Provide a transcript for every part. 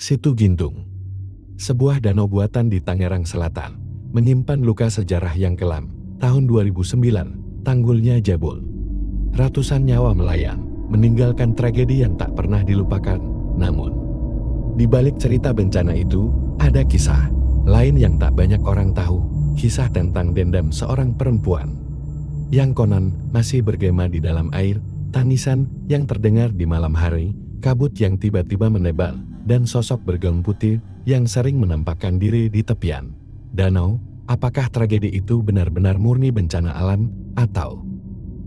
Situ Gintung, sebuah danau buatan di Tangerang Selatan, menyimpan luka sejarah yang kelam. Tahun 2009, tanggulnya jebol. Ratusan nyawa melayang, meninggalkan tragedi yang tak pernah dilupakan. Namun, di balik cerita bencana itu, ada kisah lain yang tak banyak orang tahu. Kisah tentang dendam seorang perempuan yang konon masih bergema di dalam air, tangisan yang terdengar di malam hari, kabut yang tiba-tiba menebal, dan sosok bergaun putih yang sering menampakkan diri di tepian danau. Apakah tragedi itu benar-benar murni bencana alam, atau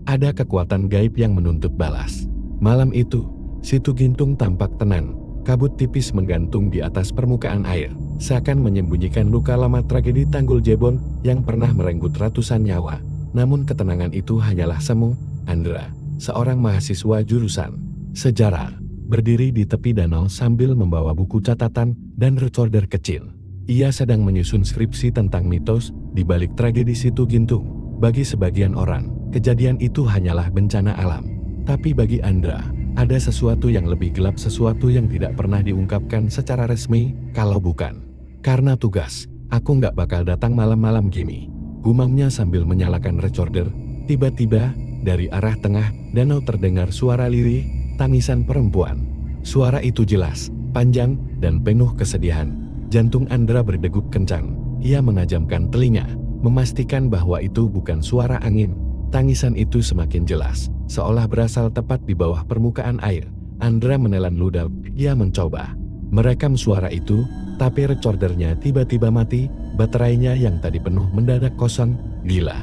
ada kekuatan gaib yang menuntut balas? Malam itu, Situ Gintung tampak tenang. Kabut tipis menggantung di atas permukaan air, seakan menyembunyikan luka lama tragedi tanggul jebol yang pernah merenggut ratusan nyawa. Namun ketenangan itu hanyalah semu. Andra, seorang mahasiswa jurusan sejarah, berdiri di tepi danau sambil membawa buku catatan dan recorder kecil. Ia sedang menyusun skripsi tentang mitos di balik tragedi Situ Gintung. Bagi sebagian orang, kejadian itu hanyalah bencana alam. Tapi bagi Andra, ada sesuatu yang lebih gelap, sesuatu yang tidak pernah diungkapkan secara resmi. Kalau bukan karena tugas, aku nggak bakal datang malam-malam gini, gumamnya sambil menyalakan recorder. Tiba-tiba, dari arah tengah danau terdengar suara lirih, tangisan perempuan. Suara itu jelas, panjang, dan penuh kesedihan. Jantung Andra berdegup kencang. Ia menajamkan telinga, memastikan bahwa itu bukan suara angin. Tangisan itu semakin jelas, seolah berasal tepat di bawah permukaan air. Andra menelan ludah. Ia mencoba merekam suara itu, tapi recordernya tiba-tiba mati. Baterainya yang tadi penuh mendadak kosong. Gila,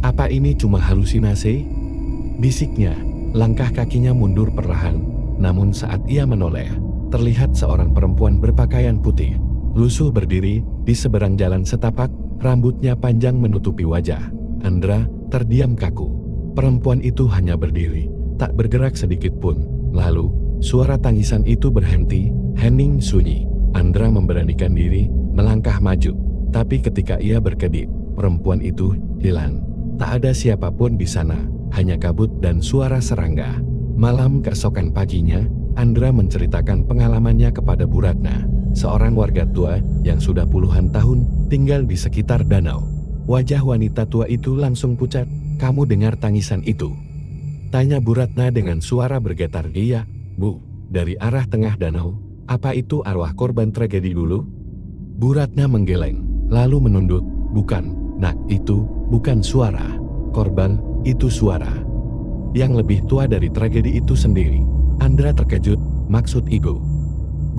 apa ini cuma halusinasi? Bisiknya. Langkah kakinya mundur perlahan, namun saat ia menoleh, terlihat seorang perempuan berpakaian putih, lusuh berdiri di seberang jalan setapak, rambutnya panjang menutupi wajah. Andra terdiam kaku. Perempuan itu hanya berdiri, tak bergerak sedikit pun. Lalu, suara tangisan itu berhenti, hening sunyi. Andra memberanikan diri, melangkah maju. Tapi ketika ia berkedip, perempuan itu hilang. Tak ada siapapun di sana. Hanya kabut dan suara serangga. Malam keesokan paginya, Andra menceritakan pengalamannya kepada Bu Ratna, seorang warga tua yang sudah puluhan tahun tinggal di sekitar danau. Wajah wanita tua itu langsung pucat. "Kamu dengar tangisan itu?" tanya Bu Ratna dengan suara bergetar. "Iya, Bu, dari arah tengah danau. Apa itu arwah korban tragedi dulu?" Bu Ratna menggeleng, lalu menunduk. "Bukan, Nak, itu bukan suara korban. Itu suara yang lebih tua dari tragedi itu sendiri." Andra terkejut, maksud Ibu?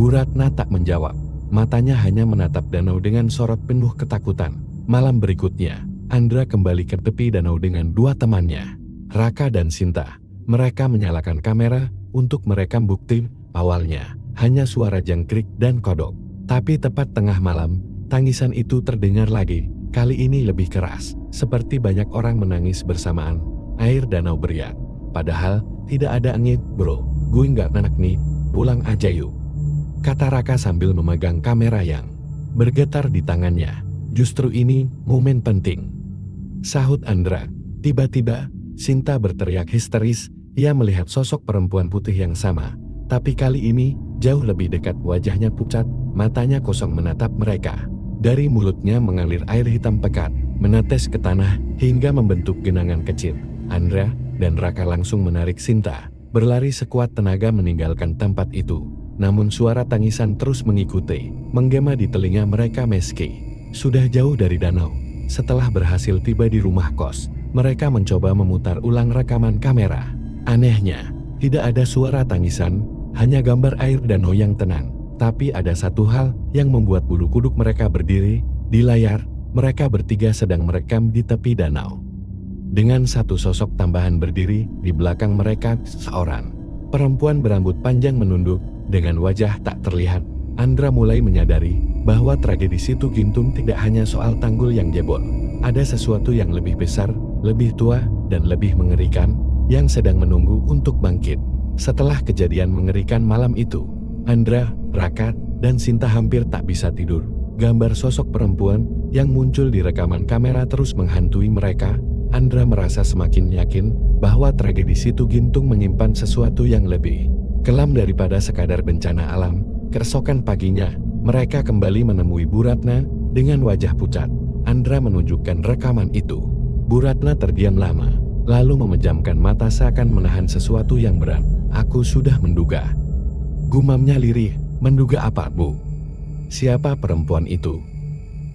Bu Ratna tak menjawab, matanya hanya menatap danau dengan sorot penuh ketakutan. Malam berikutnya, Andra kembali ke tepi danau dengan dua temannya, Raka dan Sinta. Mereka menyalakan kamera untuk merekam bukti. Awalnya, hanya suara jangkrik dan kodok. Tapi tepat tengah malam, tangisan itu terdengar lagi. Kali ini lebih keras, seperti banyak orang menangis bersamaan. Air danau beriak. "Padahal, tidak ada angin, bro. Gue nggak enak nih, pulang aja yuk," kata Raka sambil memegang kamera yang bergetar di tangannya. "Justru ini momen penting," sahut Andra. Tiba-tiba, Sinta berteriak histeris. Ia melihat sosok perempuan putih yang sama, tapi kali ini jauh lebih dekat. Wajahnya pucat, matanya kosong menatap mereka. Dari mulutnya mengalir air hitam pekat, menetes ke tanah hingga membentuk genangan kecil. Andra dan Raka langsung menarik Sinta, berlari sekuat tenaga meninggalkan tempat itu. Namun suara tangisan terus mengikuti, menggema di telinga mereka meski sudah jauh dari danau. Setelah berhasil tiba di rumah kos, mereka mencoba memutar ulang rekaman kamera. Anehnya, tidak ada suara tangisan, hanya gambar air danau yang tenang. Tapi ada satu hal yang membuat bulu kuduk mereka berdiri. Di layar, mereka bertiga sedang merekam di tepi danau. Dengan satu sosok tambahan berdiri di belakang mereka, seorang perempuan berambut panjang menunduk dengan wajah tak terlihat. Andra mulai menyadari bahwa tragedi Situ Gintung tidak hanya soal tanggul yang jebol. Ada sesuatu yang lebih besar, lebih tua, dan lebih mengerikan yang sedang menunggu untuk bangkit. Setelah kejadian mengerikan malam itu, Andra, Raka, dan Sinta hampir tak bisa tidur. Gambar sosok perempuan yang muncul di rekaman kamera terus menghantui mereka. Andra merasa semakin yakin bahwa tragedi Situ Gintung menyimpan sesuatu yang lebih kelam daripada sekadar bencana alam. Keesokan paginya, mereka kembali menemui Bu Ratna dengan wajah pucat. Andra menunjukkan rekaman itu. Bu Ratna terdiam lama, lalu memejamkan mata seakan menahan sesuatu yang berat. Aku sudah menduga. Gumamnya lirih. Menduga apa, Bu? Siapa perempuan itu?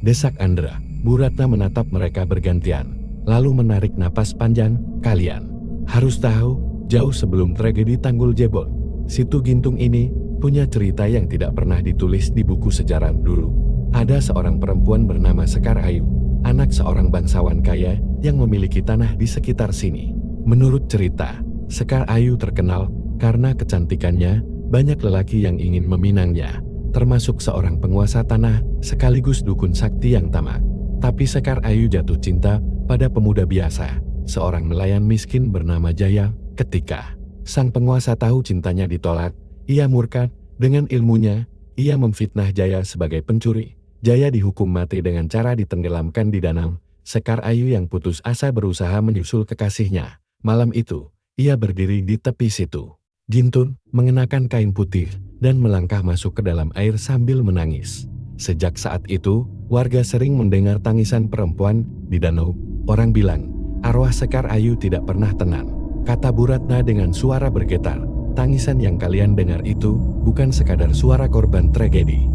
Desak Andra. Bu Ratna menatap mereka bergantian, lalu menarik napas panjang. Kalian harus tahu, jauh sebelum tragedi Tanggul Jebol, Situ Gintung ini punya cerita yang tidak pernah ditulis di buku sejarah dulu. Ada seorang perempuan bernama Sekar Ayu, anak seorang bangsawan kaya yang memiliki tanah di sekitar sini. Menurut cerita, Sekar Ayu terkenal karena kecantikannya. Banyak lelaki yang ingin meminangnya, termasuk seorang penguasa tanah sekaligus dukun sakti yang tamak. Tapi Sekar Ayu jatuh cinta pada pemuda biasa, seorang nelayan miskin bernama Jaya. Ketika sang penguasa tahu cintanya ditolak, ia murka. Dengan ilmunya, ia memfitnah Jaya sebagai pencuri. Jaya dihukum mati dengan cara ditenggelamkan di danau. Sekar Ayu yang putus asa berusaha menyusul kekasihnya. Malam itu, ia berdiri di tepi situ Gintung, mengenakan kain putih, dan melangkah masuk ke dalam air sambil menangis. Sejak saat itu, warga sering mendengar tangisan perempuan di danau. Orang bilang, arwah Sekar Ayu tidak pernah tenang. Kata Bu Ratna dengan suara bergetar, tangisan yang kalian dengar itu bukan sekadar suara korban tragedi,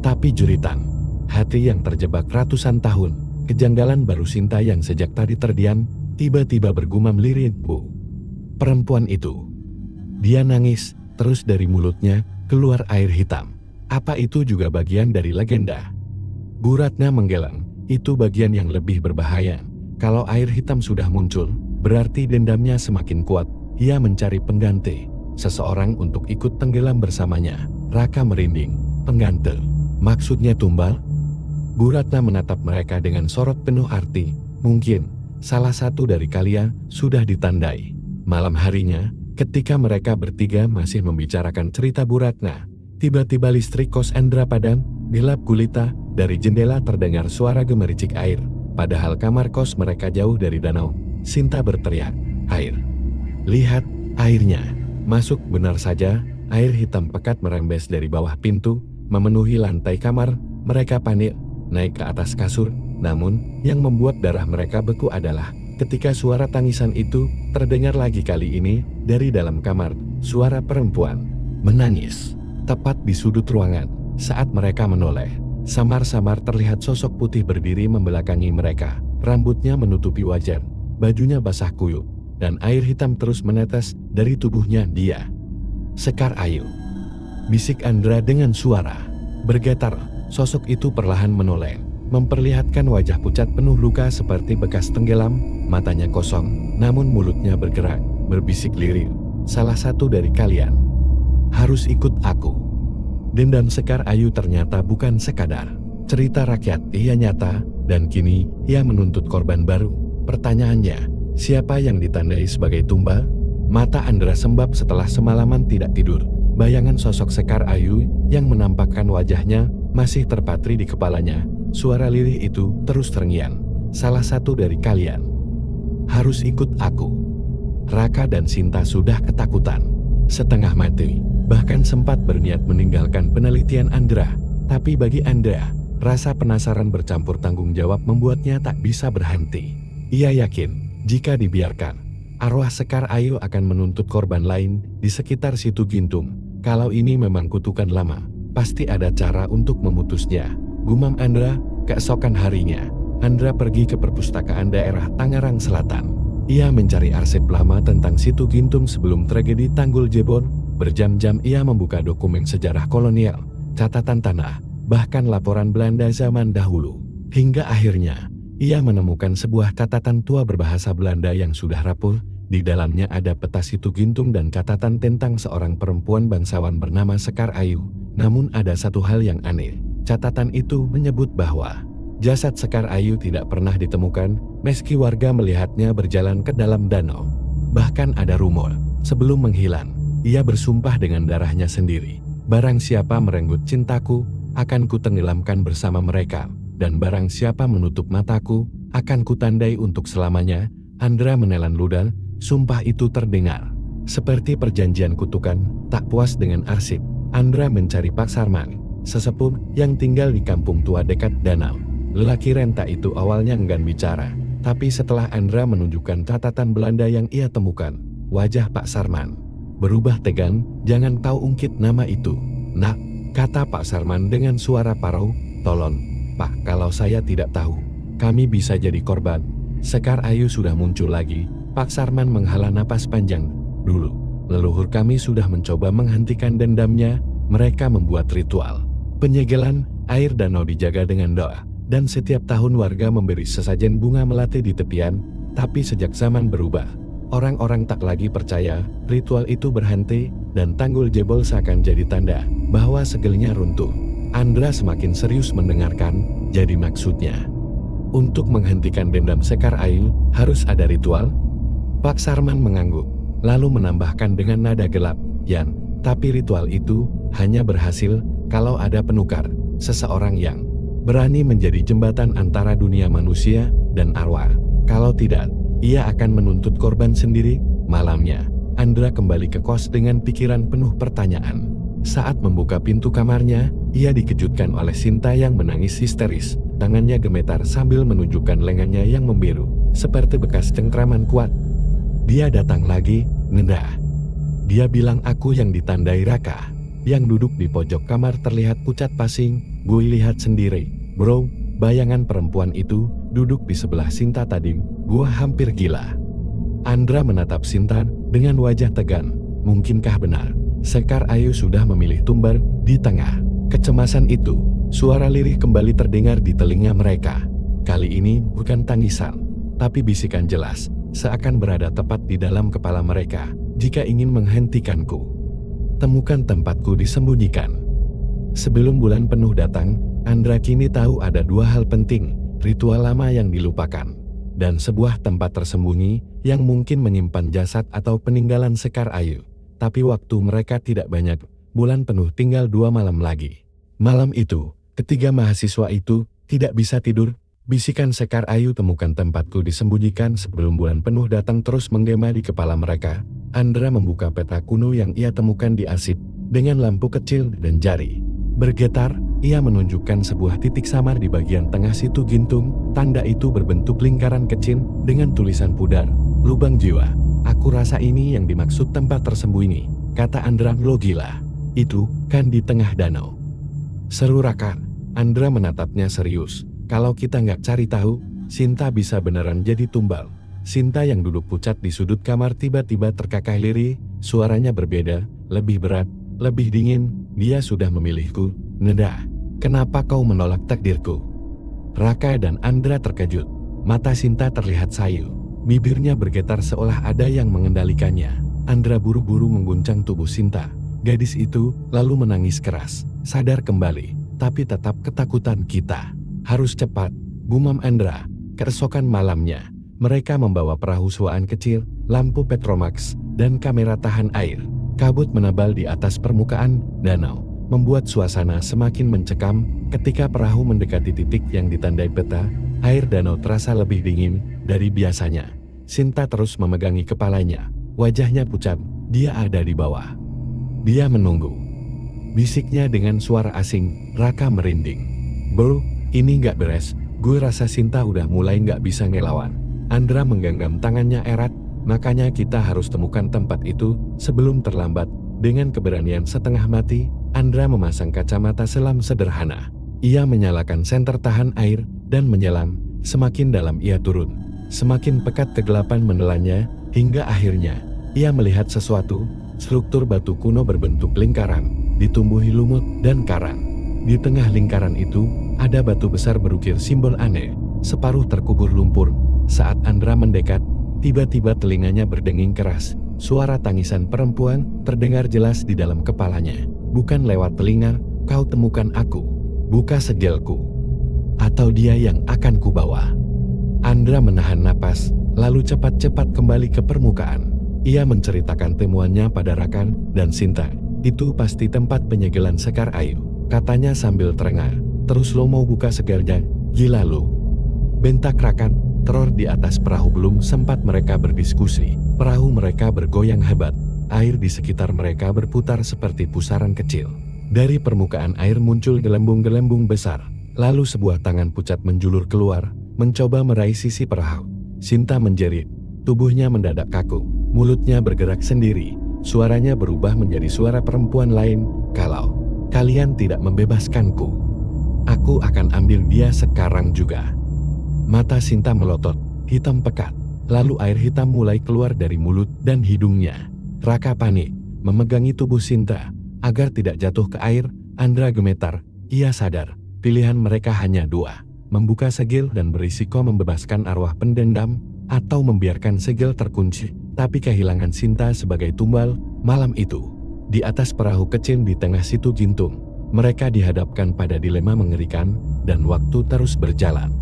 tapi jeritan hati yang terjebak ratusan tahun. Kejanggalan baru Sinta yang sejak tadi terdiam, tiba-tiba bergumam lirih, Bu. Perempuan itu. Dia nangis, terus dari mulutnya keluar air hitam. Apa itu juga bagian dari legenda? Bu Ratna menggeleng, itu bagian yang lebih berbahaya. Kalau air hitam sudah muncul, berarti dendamnya semakin kuat. Ia mencari pengganti, seseorang untuk ikut tenggelam bersamanya. Raka merinding. Pengganti? Maksudnya tumbal? Bu Ratna menatap mereka dengan sorot penuh arti. Mungkin salah satu dari kalian sudah ditandai. Malam harinya, ketika mereka bertiga masih membicarakan cerita Bu Ratna, tiba-tiba listrik kos Andra padam. Gelap gulita. Dari jendela terdengar suara gemericik air, padahal kamar kos mereka jauh dari danau. Sinta berteriak, air. Lihat, airnya. Masuk. Benar saja, air hitam pekat merembes dari bawah pintu, memenuhi lantai kamar. Mereka panik, naik ke atas kasur. Namun, yang membuat darah mereka beku adalah ketika suara tangisan itu terdengar lagi, kali ini dari dalam kamar. Suara perempuan menangis tepat di sudut ruangan. Saat mereka menoleh, samar-samar terlihat sosok putih berdiri membelakangi mereka. Rambutnya menutupi wajah, bajunya basah kuyup, dan air hitam terus menetes dari tubuhnya. Dia Sekar Ayu, bisik Andra dengan suara bergetar. Sosok itu perlahan menoleh, memperlihatkan wajah pucat penuh luka seperti bekas tenggelam. Matanya kosong, namun mulutnya bergerak, berbisik lirih. Salah satu dari kalian harus ikut aku. Dendam Sekar Ayu ternyata bukan sekadar cerita rakyat, ia nyata, dan kini ia menuntut korban baru. Pertanyaannya, siapa yang ditandai sebagai tumbal? Mata Andra sembab setelah semalaman tidak tidur. Bayangan sosok Sekar Ayu yang menampakkan wajahnya masih terpatri di kepalanya. Suara lirih itu terus terngiang. Salah satu dari kalian harus ikut aku. Raka dan Sinta sudah ketakutan, setengah mati, bahkan sempat berniat meninggalkan penelitian Andra. Tapi bagi Andra, rasa penasaran bercampur tanggung jawab membuatnya tak bisa berhenti. Ia yakin, jika dibiarkan, arwah Sekar Ayu akan menuntut korban lain di sekitar Situ Gintung. Kalau ini memang kutukan lama, pasti ada cara untuk memutusnya. Gumam Andra. Keesokan harinya, Andra pergi ke perpustakaan daerah Tangerang Selatan. Ia mencari arsip lama tentang Situ Gintung sebelum tragedi Tanggul Jebol. Berjam-jam ia membuka dokumen sejarah kolonial, catatan tanah, bahkan laporan Belanda zaman dahulu. Hingga akhirnya, ia menemukan sebuah catatan tua berbahasa Belanda yang sudah rapuh. Di dalamnya ada peta Situ Gintung dan catatan tentang seorang perempuan bangsawan bernama Sekar Ayu. Namun ada satu hal yang aneh. Catatan itu menyebut bahwa jasad Sekar Ayu tidak pernah ditemukan, meski warga melihatnya berjalan ke dalam danau. Bahkan ada rumor, sebelum menghilang, ia bersumpah dengan darahnya sendiri. Barang siapa merenggut cintaku, akan kutenggelamkan bersama mereka, dan barang siapa menutup mataku, akan kutandai untuk selamanya. Andra menelan ludah. Sumpah itu terdengar seperti perjanjian kutukan. Tak puas dengan arsip, Andra mencari Pak Sarman, sesepuh yang tinggal di kampung tua dekat danau. Lelaki renta itu awalnya enggan bicara, tapi setelah Andra menunjukkan catatan Belanda yang ia temukan, wajah Pak Sarman berubah tegang. "Jangan kau ungkit nama itu, nak," kata Pak Sarman dengan suara parau. "Tolong, Pak, kalau saya tidak tahu, kami bisa jadi korban." Sekar Ayu sudah muncul lagi. Pak Sarman menghela napas panjang. "Dulu, leluhur kami sudah mencoba menghentikan dendamnya. Mereka membuat ritual penyegelan air danau dijaga dengan doa, dan setiap tahun warga memberi sesajen bunga melati di tepian. Tapi sejak zaman berubah, orang-orang tak lagi percaya. Ritual itu berhenti, dan tanggul jebol seakan jadi tanda bahwa segelnya runtuh." Andra semakin serius mendengarkan. "Jadi maksudnya, untuk menghentikan dendam Sekar Ayu, harus ada ritual?" Pak Sarman mengangguk, lalu menambahkan dengan nada gelap, "Yan, tapi ritual itu hanya berhasil kalau ada penukar, seseorang yang berani menjadi jembatan antara dunia manusia dan arwah. Kalau tidak, ia akan menuntut korban sendiri." Malamnya, Andra kembali ke kos dengan pikiran penuh pertanyaan. Saat membuka pintu kamarnya, ia dikejutkan oleh Sinta yang menangis histeris. Tangannya gemetar sambil menunjukkan lengannya yang membiru, seperti bekas cengkraman kuat. "Dia datang lagi, Nenda. Dia bilang aku yang ditandai Raka." Yang duduk di pojok kamar terlihat pucat pasing. "Gue lihat sendiri, bro, bayangan perempuan itu duduk di sebelah Sinta tadi. Gue hampir gila." Andra menatap Sinta dengan wajah tegang. Mungkinkah benar Sekar Ayu sudah memilih tumbar? Di tengah kecemasan itu, suara lirih kembali terdengar di telinga mereka. Kali ini bukan tangisan, tapi bisikan jelas, seakan berada tepat di dalam kepala mereka. "Jika ingin menghentikanku, temukan tempatku disembunyikan." Sebelum bulan penuh datang, Andra kini tahu ada dua hal penting: ritual lama yang dilupakan, dan sebuah tempat tersembunyi yang mungkin menyimpan jasad atau peninggalan Sekar Ayu. Tapi waktu mereka tidak banyak. Bulan penuh tinggal 2 malam lagi. Malam itu, ketiga mahasiswa itu tidak bisa tidur. Bisikan Sekar Ayu, "Temukan tempatku disembunyikan," sebelum bulan penuh datang terus menggema di kepala mereka. Andra membuka peta kuno yang ia temukan di arsip dengan lampu kecil dan jari bergetar. Ia menunjukkan sebuah titik samar di bagian tengah situ gintung. Tanda itu berbentuk lingkaran kecil dengan tulisan pudar, "Lubang jiwa." "Aku rasa ini yang dimaksud tempat tersembunyi," kata Andra. "Lo gila? Itu kan di tengah danau," seru Raka. Andra menatapnya serius. "Kalau kita nggak cari tahu, Sinta bisa beneran jadi tumbal." Sinta yang duduk pucat di sudut kamar tiba-tiba terkakak lirih. Suaranya berbeda, lebih berat, lebih dingin. "Dia sudah memilihku, Neda. Kenapa kau menolak takdirku?" Raka dan Andra terkejut. Mata Sinta terlihat sayu. Bibirnya bergetar seolah ada yang mengendalikannya. Andra buru-buru mengguncang tubuh Sinta. Gadis itu lalu menangis keras. "Sadar kembali, tapi tetap ketakutan kita. Harus cepat," gumam Andra. Keesokan malamnya, mereka membawa perahu suaan kecil, lampu Petromax, dan kamera tahan air. Kabut menebal di atas permukaan danau, membuat suasana semakin mencekam. Ketika perahu mendekati titik yang ditandai peta, air danau terasa lebih dingin dari biasanya. Sinta terus memegangi kepalanya. Wajahnya pucat. Dia ada di bawah. Dia menunggu. Bisiknya dengan suara asing. Raka merinding. "Bro, ini nggak beres. Gue rasa Sinta udah mulai nggak bisa ngelawan." Andra menggenggam tangannya erat. "Makanya kita harus temukan tempat itu sebelum terlambat." Dengan keberanian setengah mati, Andra memasang kacamata selam sederhana. Ia menyalakan senter tahan air dan menyelam. Semakin dalam ia turun, semakin pekat kegelapan menelannya, hingga akhirnya ia melihat sesuatu. Struktur batu kuno berbentuk lingkaran, ditumbuhi lumut dan karang. Di tengah lingkaran itu, ada batu besar berukir simbol aneh, separuh terkubur lumpur. Saat Andra mendekat, tiba-tiba telinganya berdenging keras. Suara tangisan perempuan terdengar jelas di dalam kepalanya. "Bukan lewat telinga, kau temukan aku. Buka segelku, atau dia yang akan kubawa." Andra menahan napas, lalu cepat-cepat kembali ke permukaan. Ia menceritakan temuannya pada Rakan dan Sinta. "Itu pasti tempat penyegelan Sekar Ayu," katanya sambil terengah. "Terus lo mau buka segelnya? Gila lo," bentak Rakan. Teror di atas perahu. Belum sempat mereka berdiskusi, perahu mereka bergoyang hebat. air di sekitar mereka berputar seperti pusaran kecil. Dari permukaan air muncul gelembung-gelembung besar, lalu sebuah tangan pucat menjulur keluar, mencoba meraih sisi perahu. Sinta menjerit, tubuhnya mendadak kaku, mulutnya bergerak sendiri, suaranya berubah menjadi suara perempuan lain, "Kalau kalian tidak membebaskanku, aku akan ambil dia sekarang juga." Mata Sinta melotot, hitam pekat, lalu air hitam mulai keluar dari mulut dan hidungnya. Raka panik, memegangi tubuh Sinta, agar tidak jatuh ke air. Andra gemetar, ia sadar, pilihan mereka hanya dua, membuka segel dan berisiko membebaskan arwah pendendam, atau membiarkan segel terkunci, tapi kehilangan Sinta sebagai tumbal. Malam itu, di atas perahu kecil di tengah Situ Gintung, mereka dihadapkan pada dilema mengerikan, dan waktu terus berjalan.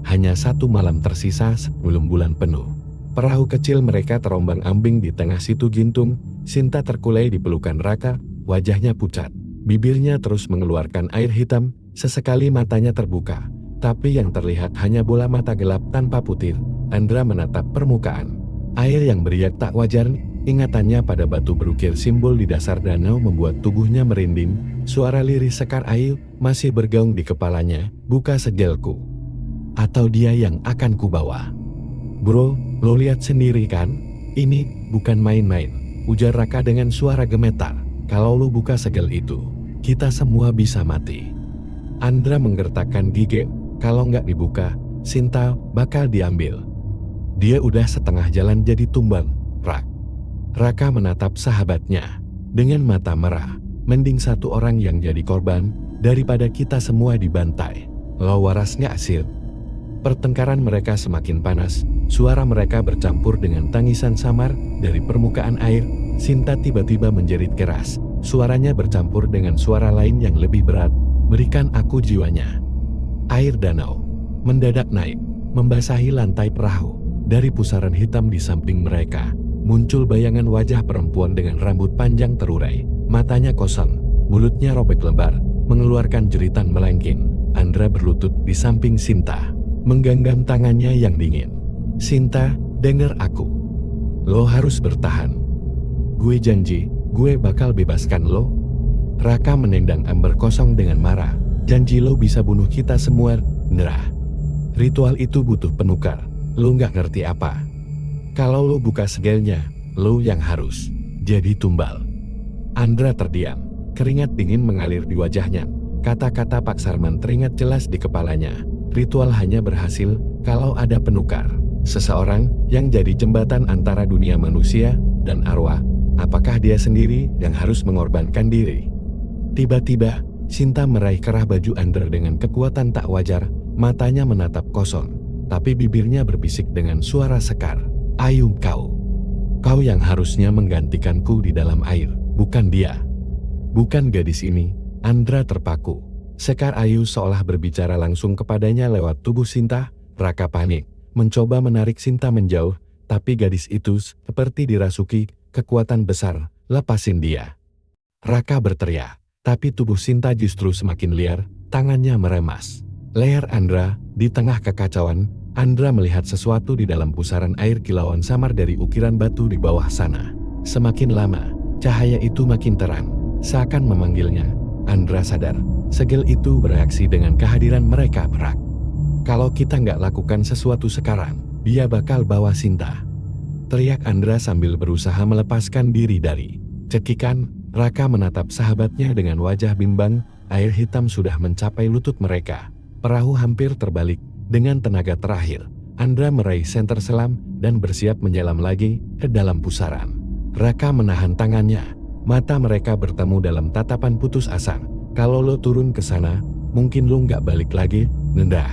Hanya satu malam tersisa sebelum bulan penuh. Perahu kecil mereka terombang-ambing di tengah Situ Gintung. Sinta terkulai di pelukan Raka, wajahnya pucat, bibirnya terus mengeluarkan air hitam, sesekali matanya terbuka, tapi yang terlihat hanya bola mata gelap tanpa putir. Andra menatap permukaan air yang beriak tak wajar. Ingatannya pada batu berukir simbol di dasar danau membuat tubuhnya merinding. Suara lirih Sekar Ayu masih bergaung di kepalanya, "Buka segelku, atau dia yang akan kubawa." "Bro, lo lihat sendiri kan? Ini bukan main-main," ujar Raka dengan suara gemetar. "Kalau lo buka segel itu, kita semua bisa mati." Andra menggertakkan gigi. Kalau nggak dibuka, Sinta bakal diambil. Dia udah setengah jalan jadi tumbal, Rak. Raka menatap sahabatnya dengan mata merah. "Mending satu orang yang jadi korban, daripada kita semua dibantai. Lo waras nggak sih?" Pertengkaran mereka semakin panas, suara mereka bercampur dengan tangisan samar dari permukaan air. Sinta tiba-tiba menjerit keras, suaranya bercampur dengan suara lain yang lebih berat, "Berikan aku jiwanya." Air danau mendadak naik, membasahi lantai perahu. Dari pusaran hitam di samping mereka, muncul bayangan wajah perempuan dengan rambut panjang terurai, matanya kosong, mulutnya robek lebar, mengeluarkan jeritan melengking. Andra berlutut di samping Sinta, menggenggam tangannya yang dingin. "Sinta, dengar aku. Lo harus bertahan. Gue janji, gue bakal bebaskan lo." Raka menendang ember kosong dengan marah. "Janji lo bisa bunuh kita semua, Ndra. Ritual itu butuh penukar. Lo nggak ngerti apa? Kalau lo buka segelnya, lo yang harus jadi tumbal." Andra terdiam, keringat dingin mengalir di wajahnya. Kata-kata Pak Sarman teringat jelas di kepalanya. Ritual hanya berhasil kalau ada penukar, seseorang yang jadi jembatan antara dunia manusia dan arwah. Apakah dia sendiri yang harus mengorbankan diri? Tiba-tiba, Sinta meraih kerah baju Andra dengan kekuatan tak wajar. Matanya menatap kosong, tapi bibirnya berbisik dengan suara sekar, "Ayu, kau yang harusnya menggantikanku di dalam air, bukan dia. Bukan gadis ini." Andra terpaku. Sekar Ayu seolah berbicara langsung kepadanya lewat tubuh Sinta. Raka panik, mencoba menarik Sinta menjauh, tapi gadis itu seperti dirasuki kekuatan besar. "Lepasin dia!" Raka berteriak, tapi tubuh Sinta justru semakin liar, tangannya meremas leher Andra. Di tengah kekacauan, Andra melihat sesuatu di dalam pusaran air kilauan samar dari ukiran batu di bawah sana. Semakin lama, cahaya itu makin terang, seakan memanggilnya. Andra sadar, segel itu bereaksi dengan kehadiran mereka. "Rak, kalau kita nggak lakukan sesuatu sekarang, dia bakal bawa Sinta," teriak Andra sambil berusaha melepaskan diri dari cekikan. Raka menatap sahabatnya dengan wajah bimbang. Air hitam sudah mencapai lutut mereka. Perahu hampir terbalik. Dengan tenaga terakhir, Andra meraih senter selam dan bersiap menyelam lagi ke dalam pusaran. Raka menahan tangannya. Mata mereka bertemu dalam tatapan putus asa. "Kalau lo turun ke sana, mungkin lo nggak balik lagi, Nenda.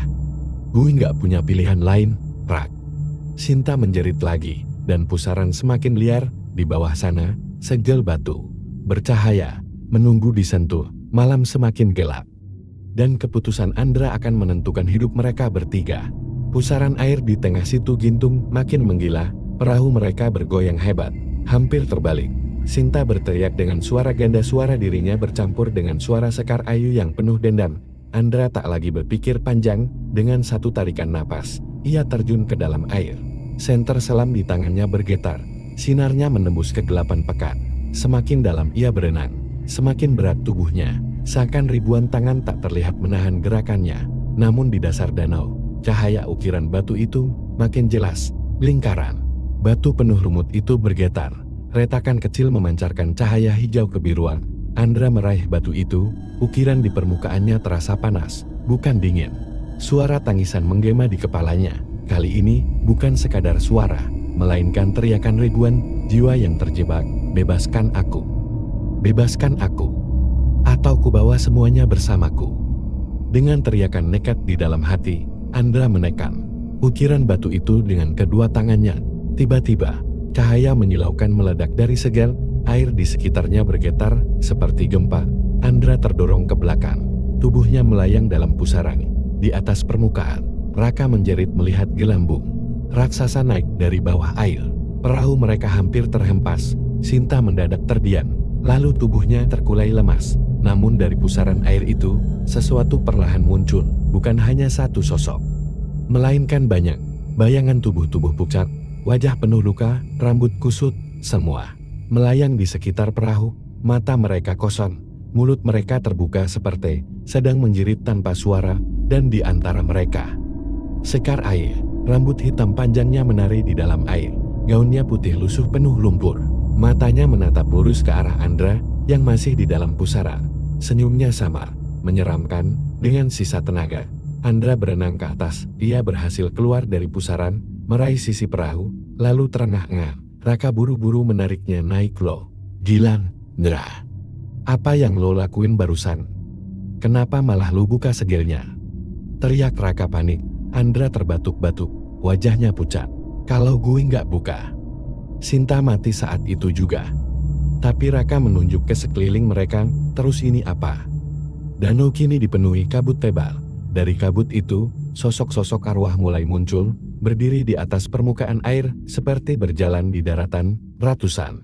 Gue nggak punya pilihan lain, Rak." Sinta menjerit lagi, dan pusaran semakin liar. Di bawah sana, segel batu bercahaya, menunggu disentuh. Malam semakin gelap, dan keputusan Andra akan menentukan hidup mereka bertiga. Pusaran air di tengah Situ Gintung makin menggila. Perahu mereka bergoyang hebat, hampir terbalik. Sinta berteriak dengan suara ganda. Suara dirinya bercampur dengan suara Sekar Ayu yang penuh dendam. Andra tak lagi berpikir panjang. Dengan satu tarikan napas, ia terjun ke dalam air. Senter selam di tangannya bergetar. Sinarnya menembus kegelapan pekat. Semakin dalam ia berenang, semakin berat tubuhnya. Seakan ribuan tangan tak terlihat menahan gerakannya. Namun di dasar danau, cahaya ukiran batu itu makin jelas, lingkaran. Batu penuh lumut itu bergetar. Retakan kecil memancarkan cahaya hijau kebiruan. Andra meraih batu itu, ukiran di permukaannya terasa panas, bukan dingin. Suara tangisan menggema di kepalanya. Kali ini bukan sekadar suara, melainkan teriakan ribuan jiwa yang terjebak. Bebaskan aku. Bebaskan aku. Atau kubawa semuanya bersamaku. Dengan teriakan nekat di dalam hati, Andra menekan ukiran batu itu dengan kedua tangannya. Tiba-tiba, cahaya menyilaukan meledak dari segel, air di sekitarnya bergetar seperti gempa. Andra terdorong ke belakang, tubuhnya melayang dalam pusaran. Di atas permukaan, Raka menjerit melihat gelambung raksasa naik dari bawah air. Perahu mereka hampir terhempas. Sinta mendadak terdiam, lalu tubuhnya terkulai lemas. Namun dari pusaran air itu, sesuatu perlahan muncul, bukan hanya satu sosok, melainkan banyak bayangan tubuh-tubuh pucat, wajah penuh luka, rambut kusut, semua melayang di sekitar perahu. Mata mereka kosong, mulut mereka terbuka seperti sedang menjerit tanpa suara, dan di antara mereka, Sekar air, rambut hitam panjangnya menari di dalam air, gaunnya putih lusuh penuh lumpur. Matanya menatap lurus ke arah Andra yang masih di dalam pusaran. Senyumnya samar, menyeramkan, dengan sisa tenaga. Andra berenang ke atas, ia berhasil keluar dari pusaran, meraih sisi perahu, lalu terengah-engah. Raka buru-buru menariknya naik lo. Gilan, Ndra. Apa yang lo lakuin barusan? Kenapa malah lo buka segelnya? Teriak Raka panik. Andra terbatuk-batuk, wajahnya pucat. Kalau gue nggak buka, Sinta mati saat itu juga. Tapi Raka menunjuk ke sekeliling mereka, terus ini apa? Danau kini dipenuhi kabut tebal. Dari kabut itu, sosok-sosok arwah mulai muncul, berdiri di atas permukaan air, seperti berjalan di daratan, ratusan.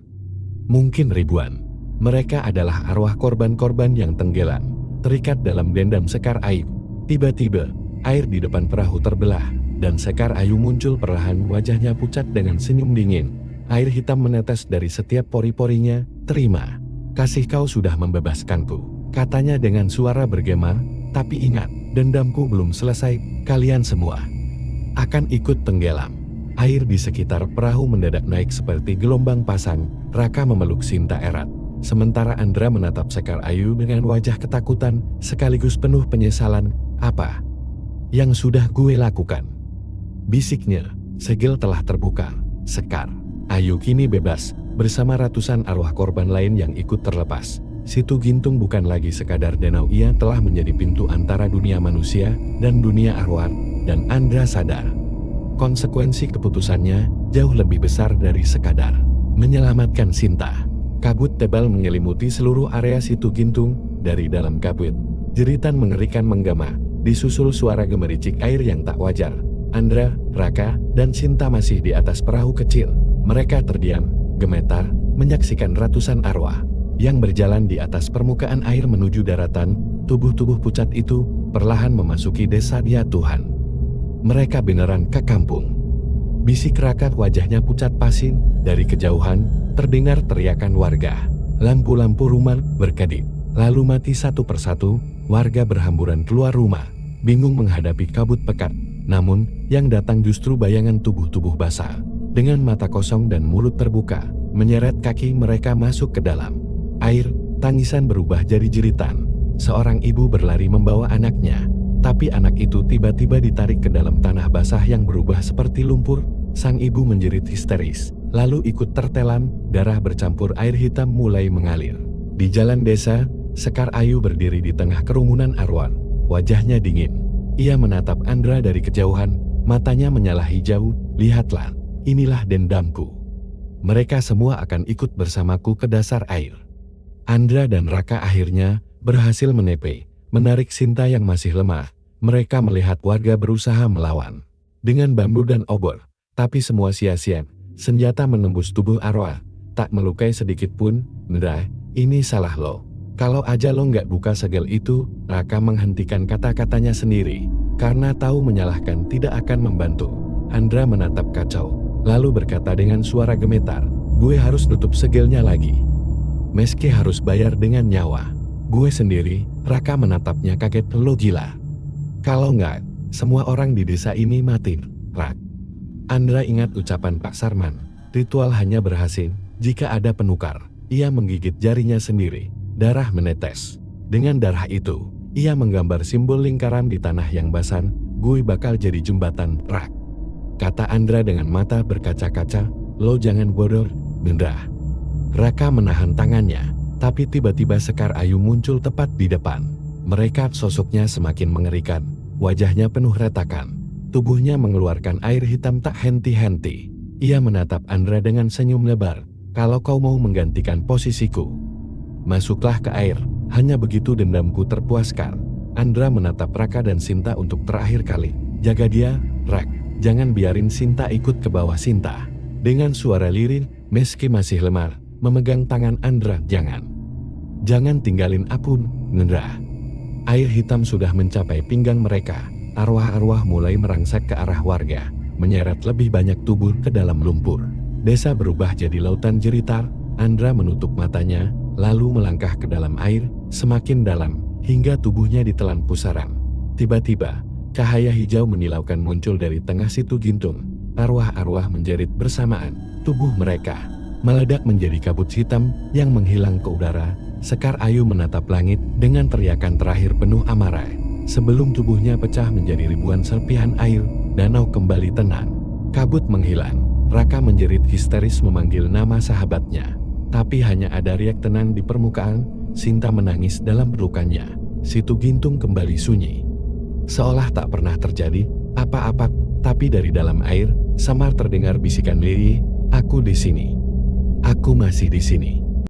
Mungkin ribuan. Mereka adalah arwah korban-korban yang tenggelam, terikat dalam dendam Sekar Ayu. Tiba-tiba, air di depan perahu terbelah, dan Sekar Ayu muncul perlahan, wajahnya pucat dengan senyum dingin. Air hitam menetes dari setiap pori-porinya. Terima kasih kau sudah membebaskanku, katanya dengan suara bergema. Tapi ingat, dendamku belum selesai, kalian semua akan ikut tenggelam. Air di sekitar perahu mendadak naik seperti gelombang pasang. Raka memeluk Sinta erat, sementara Andra menatap Sekar Ayu dengan wajah ketakutan, sekaligus penuh penyesalan. Apa yang sudah gue lakukan? Bisiknya. Segel telah terbuka. Sekar Ayu kini bebas, bersama ratusan arwah korban lain yang ikut terlepas. Situ Gintung bukan lagi sekadar danau, ia telah menjadi pintu antara dunia manusia dan dunia arwah, dan Andra sadar. Konsekuensi keputusannya jauh lebih besar dari sekadar menyelamatkan Sinta. Kabut tebal menyelimuti seluruh area Situ Gintung. Dari dalam kabut, jeritan mengerikan menggema, disusul suara gemericik air yang tak wajar. Andra, Raka, dan Sinta masih di atas perahu kecil. Mereka terdiam, gemetar, menyaksikan ratusan arwah yang berjalan di atas permukaan air menuju daratan. Tubuh-tubuh pucat itu perlahan memasuki desa dia Tuhan. Mereka beneran ke kampung. Bisik Raka, wajahnya pucat pasin. Dari kejauhan, terdengar teriakan warga. Lampu-lampu rumah berkedip, lalu mati satu persatu. Warga berhamburan keluar rumah, bingung menghadapi kabut pekat. Namun, yang datang justru bayangan tubuh-tubuh basah, dengan mata kosong dan mulut terbuka, menyeret kaki mereka masuk ke dalam air. Tangisan berubah jadi jeritan. Seorang ibu berlari membawa anaknya, tapi anak itu tiba-tiba ditarik ke dalam tanah basah yang berubah seperti lumpur. Sang ibu menjerit histeris, lalu ikut tertelan. Darah bercampur air hitam mulai mengalir. Di jalan desa, Sekar Ayu berdiri di tengah kerumunan arwah, wajahnya dingin. Ia menatap Andra dari kejauhan, matanya menyala hijau. Lihatlah, inilah dendamku. Mereka semua akan ikut bersamaku ke dasar air. Andra dan Raka akhirnya berhasil menarik Sinta yang masih lemah. Mereka melihat warga berusaha melawan dengan bambu dan obor, tapi semua sia-sia. Senjata menembus tubuh arwah, tak melukai sedikit pun. Ndra, ini salah lo. Kalau aja lo nggak buka segel itu. Raka menghentikan kata-katanya sendiri, karena tahu menyalahkan tidak akan membantu. Andra menatap kacau, lalu berkata dengan suara gemetar, gue harus nutup segelnya lagi. Meski harus bayar dengan nyawa. Gue sendiri, Raka menatapnya kaget. Lo gila? Kalau nggak, semua orang di desa ini mati, Rak. Andra ingat ucapan Pak Sarman, ritual hanya berhasil jika ada penukar. Ia menggigit jarinya sendiri, darah menetes. Dengan darah itu, ia menggambar simbol lingkaran di tanah yang basah. Gue bakal jadi jembatan, Rak. Kata Andra dengan mata berkaca-kaca. Lo jangan bodoh, Bendra. Raka menahan tangannya, tapi tiba-tiba Sekar Ayu muncul tepat di depan. Mereka sosoknya semakin mengerikan, wajahnya penuh retakan. Tubuhnya mengeluarkan air hitam tak henti-henti. Ia menatap Andra dengan senyum lebar. Kalau kau mau menggantikan posisiku, masuklah ke air. Hanya begitu dendamku terpuaskan. Andra menatap Raka dan Sinta untuk terakhir kali. Jaga dia, Rak. Jangan biarin Sinta ikut ke bawah. Sinta dengan suara lirih, meski masih lemah, memegang tangan Andra. Jangan tinggalin aku, Nendra. Air hitam sudah mencapai pinggang mereka. Arwah-arwah mulai merangsek ke arah warga, menyeret lebih banyak tubuh ke dalam lumpur. Desa berubah jadi lautan jeritar. Andra menutup matanya, lalu melangkah ke dalam air, semakin dalam, hingga tubuhnya ditelan pusaran. Tiba-tiba, cahaya hijau menilaukan muncul dari tengah situ Gintung. Arwah-arwah menjerit bersamaan. Tubuh mereka meledak menjadi kabut hitam yang menghilang ke udara. Sekar Ayu menatap langit dengan teriakan terakhir penuh amarah. Sebelum tubuhnya pecah menjadi ribuan serpihan air, danau kembali tenang. Kabut menghilang. Raka menjerit histeris memanggil nama sahabatnya. Tapi hanya ada riak tenang di permukaan. Sinta menangis dalam pelukannya. Situ Gintung kembali sunyi, seolah tak pernah terjadi apa-apa. Tapi dari dalam air, samar terdengar bisikan lirih, aku di sini. Aku masih di sini.